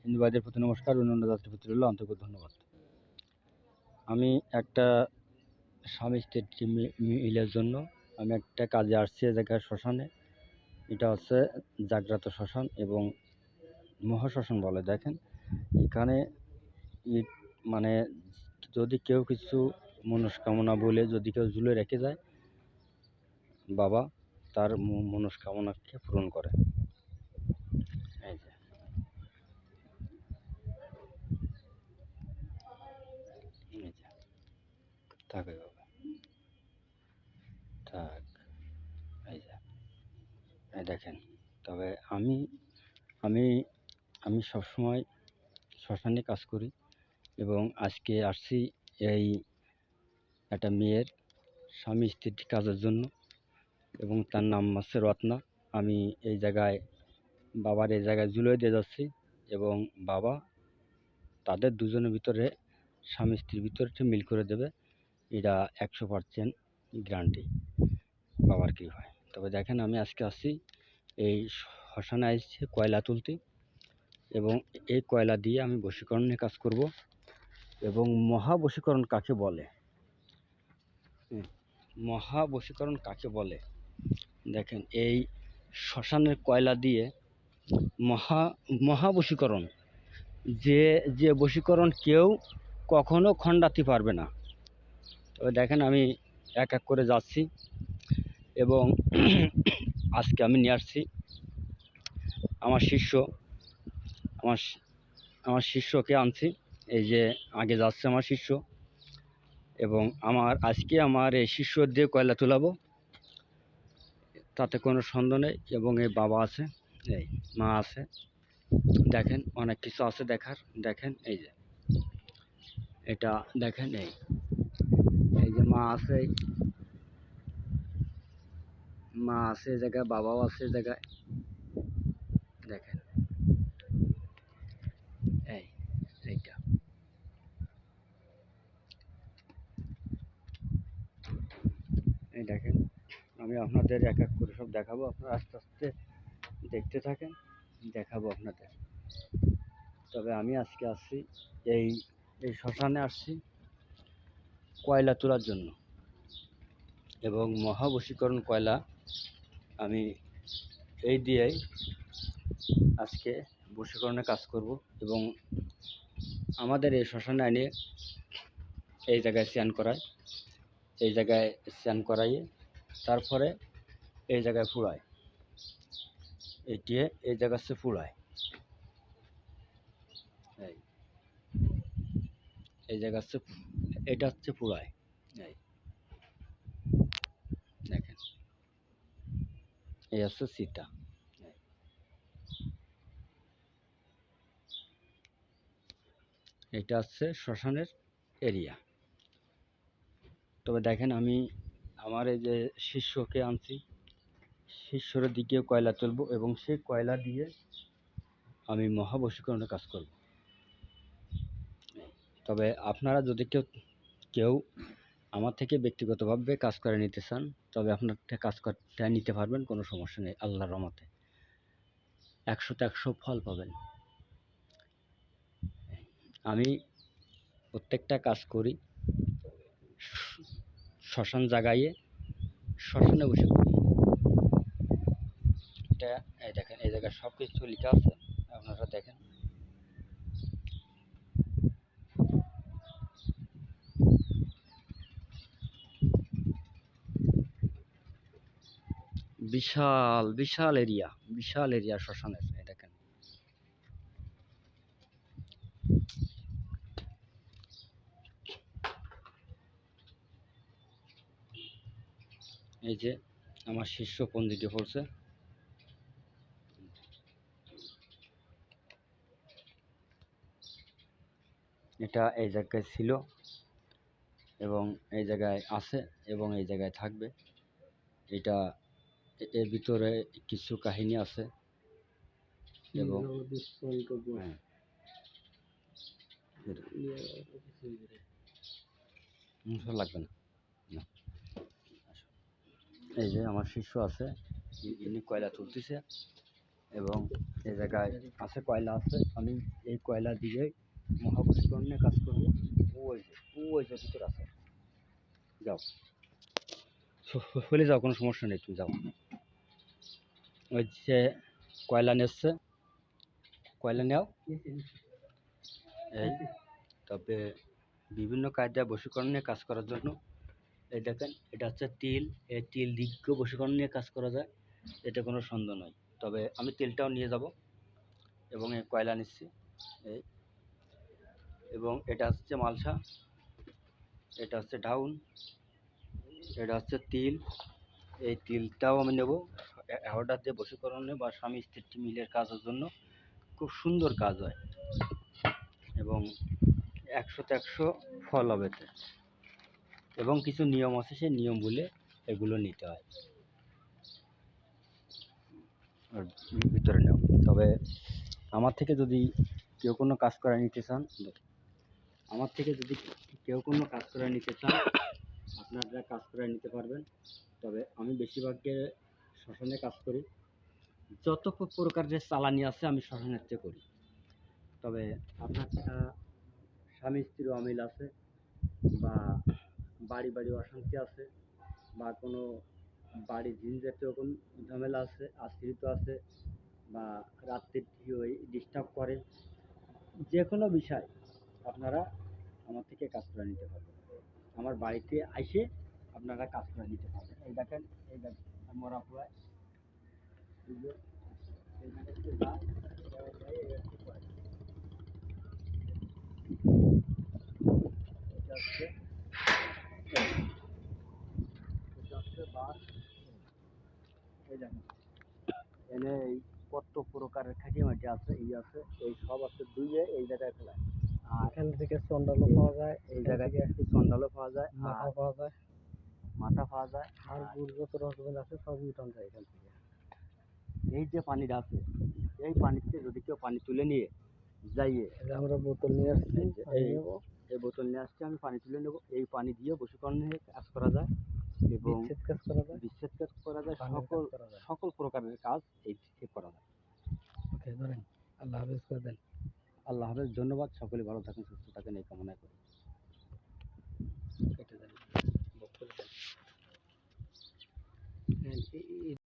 হিন্দু ভাইদের প্রতি নমস্কার, অন্যান্য জাতির প্রতি রইল আন্তরিক ধন্যবাদ। আমি একটা স্বামী স্ত্রী মিলের জন্য আমি একটা কাজে আসছি এ জায়গায় শ্মশানে। এটা হচ্ছে জাগ্রত শ্মশান এবং মহাশ্মশান বলে। দেখেন এখানে ইট মানে যদি কেউ কিছু মনস্কামনা বলে যদি কেউ ঝুলে রেখে যায়, বাবা তার মনস্কামনাকে পূরণ করে। এই যে থাকে বাবা থাক, এই যে দেখেন। তবে আমি আমি আমি সবসময় শ্মশানে কাজ করি এবং আজকে আসছি এই একটা মেয়ের স্বামী স্ত্রীর কাজের জন্য এবং তার নাম হচ্ছে রত্না। আমি এই জায়গায় বাবার এই জায়গায় ঝুলিয়ে দিয়ে যাচ্ছি এবং বাবা তাদের দুজনের ভিতরে স্বামী স্ত্রীর ভিতরে মিল করে দেবে। এটা 100% গ্যারান্টি বাবার কি হয়। তবে দেখেন আমি আজকে আসছি এই শ্মশানে আসছি কয়লা তুলতে এবং এই কয়লা দিয়ে আমি বশীকরণের কাজ করব। এবং মহাবশীকরণ কাকে বলে, মহাবশীকরণ কাকে বলে দেখেন, এই শ্মশানের কয়লা দিয়ে মহাবশীকরণ, যে বশীকরণ কেউ কখনো খণ্ডাতে পারবে না। তবে দেখেন আমি এক এক করে যাচ্ছি এবং আজকে আমি নিয়ে আসছি আমার শিষ্য, আমার শিষ্যকে আনছি। এই যে আগে যাচ্ছে আমার শিষ্য এবং আজকে আমার এই শিষ্য দিয়ে কয়লা তোলাবো, তাতে কোনো সন্দেহ নেই। এবং এই বাবা আছে, এই মা আছে, দেখেন অনেক কিছু আছে দেখার। দেখেন এই যে এটা দেখেন, এই যে মা আছে, মা আছে এই জায়গায়, বাবাও আছে এই জায়গায়। দেখেন এইটা এই দেখেন। আমি আপনাদের এক এক করে সব দেখাবো, আপনারা আস্তে আস্তে দেখতে থাকেন, দেখাবো আপনাদের। তবে আমি আজকে আসছি এই শ্মশানে আসছি কয়লা তোলার জন্য এবং মহাবশীকরণ কয়লা আমি এই দিয়েই আজকে বশীকরণের কাজ করব। এবং আমাদের এই শ্মশানে এনে এই জায়গায় স্নান করায়, এই জায়গায় স্নান করাইয়ে তারপরে এই জায়গায় ফুড়ায়, এই জায়গা হচ্ছে ফুড়ায়, এই জায়গা হচ্ছে, এটা হচ্ছে ফুড়ায়। দেখেন এই হচ্ছে সীতা, এটা হচ্ছে শ্মশানের এরিয়া। তবে দেখেন আমি আমার এই যে শিষ্যকে আনছি, শিষ্যর দিকে কয়লা তুলব এবং সেই কয়লা দিয়ে আমি মহাবশীকরণের কাজ করব। তবে আপনারা যদি কেউ আমার থেকে ব্যক্তিগতভাবে কাজ করে নিতে চান, তবে আপনার কাজ করতে নিতে পারবেন, কোনো সমস্যা নেই। আল্লাহর রহমতে 100তে 100 ফল পাবেন। আমি প্রত্যেকটা কাজ করি শ্মশান জাগাইয়ে, শ্মশানে বসে করি। এটা এই দেখেন, এই জায়গায় সব কিছু লেখা আছে, আপনারা দেখেন। বিশাল বিশাল এরিয়া, বিশাল এরিয়া শ্মশানের। এই দেখেন এই যে আমার শিষ্য কোন দিকে পড়ছে, এটা এই জায়গায় ছিল এবং এই জায়গায় আছে এবং এই জায়গায় থাকবে। এটা এর ভিতরে কিছু কাহিনী আছে এবং লাগবে না। এই যে আমার শিষ্য আছে, ইনি কয়লা তুলতেছে এবং এই জায়গায় আছে কয়লা আছে, আমি এই কয়লা দিয়ে মহাবস্ফোরণ নিয়ে কাজ করবো। ওই যে ভিতর আছে, যাও চলে যাও, কোনো সমস্যা নেই, তুমি যাও। ওই যে কয়লা নিচ্ছে, কয়লা নেও। এই তবে বিভিন্ন কায়দায় বশীকরণ নিয়ে কাজ করার জন্য এই দেখেন, এটা হচ্ছে তিল। এই তিল দিকেও বশীকরণ নিয়ে কাজ করা যায়, এটা কোনো সন্দেহ নয়। তবে আমি তেলটাও নিয়ে যাব এবং এই কয়লা নিচ্ছি এই, এবং এটা হচ্ছে মালসা, এটা হচ্ছে ডাউন, এটা হচ্ছে তিল। এই তিলটাও আমি নেব অর্ডার দিয়ে বশীকরণে বা স্বামী স্ত্রী মিলের কাজের জন্য খুব সুন্দর কাজ হয় এবং 100-100 ফল হবে এতে। এবং কিছু নিয়ম আছে, সেই নিয়ম বলে এগুলো নিতে হয়। আর ভিতরে নেও। তবে আমার থেকে যদি কেউ কোনো কাজ করে নিতে চান, আমার থেকে যদি কেউ কোনো কাজ করে নিতে চান, আপনারা কাজ করে নিতে পারবেন। তবে আমি বেশিরভাগকে শ্মশানে কাজ করি, যত প্রকার যে চালানি আছে আমি শ্মশানেতে করি। তবে আপনার স্বামী স্ত্রীর অমিল আছে, বা বাড়ি অশান্তি আছে, বা কোনো বাড়ি জিন জাতীয় কোনো ঝামেলা আছে, আশ্রিত আছে, বা রাত্রির ওই ডিস্টার্ব করে, যে কোনো বিষয় আপনারা আমার থেকে কাজ করে নিতে পারবেন। আমার বাড়িতে এসে আপনারা কাজ করে নিতে পারবেন। এই দেখেন, এই দেখেন মরা পোড়ায়, এনে এই কত প্রকারের খাঁটি মাটি আছে, এই আছে, এই সব আছে ধুয়ে এই জায়গায় ফেলায়। আর এখান থেকে চন্ডালও পাওয়া যায়, এই জায়গা থেকে চন্ডালও পাওয়া যায়, মাথা পাওয়া যায়, আর গুড় যত রকমের আছে সবই উঠান যায় এখান থেকে। এই যে পানিটা আছে, এই পানিতে যদি কেউ পানি তুলে নিয়ে যাইয়ে, আমরা বোতল নিয়ে আসছি, এই বোতল নিয়ে আসছি, আমি পানি তুলে নেব। এই পানি দিয়ে বশীকরণ নিয়ে কাজ করা যায় এবং বিচ্ছেদ কাজ করা যায়, সকল প্রকারের কাজ এই করা যায়। ওকে, ধরেন আল্লাহ হাফেজ করে দেন। আল্লাহ হাফেজ, ধন্যবাদ। সকলে ভালো থাকেন, সুস্থ থাকেন, এই কামনা করি। কেটে দেন।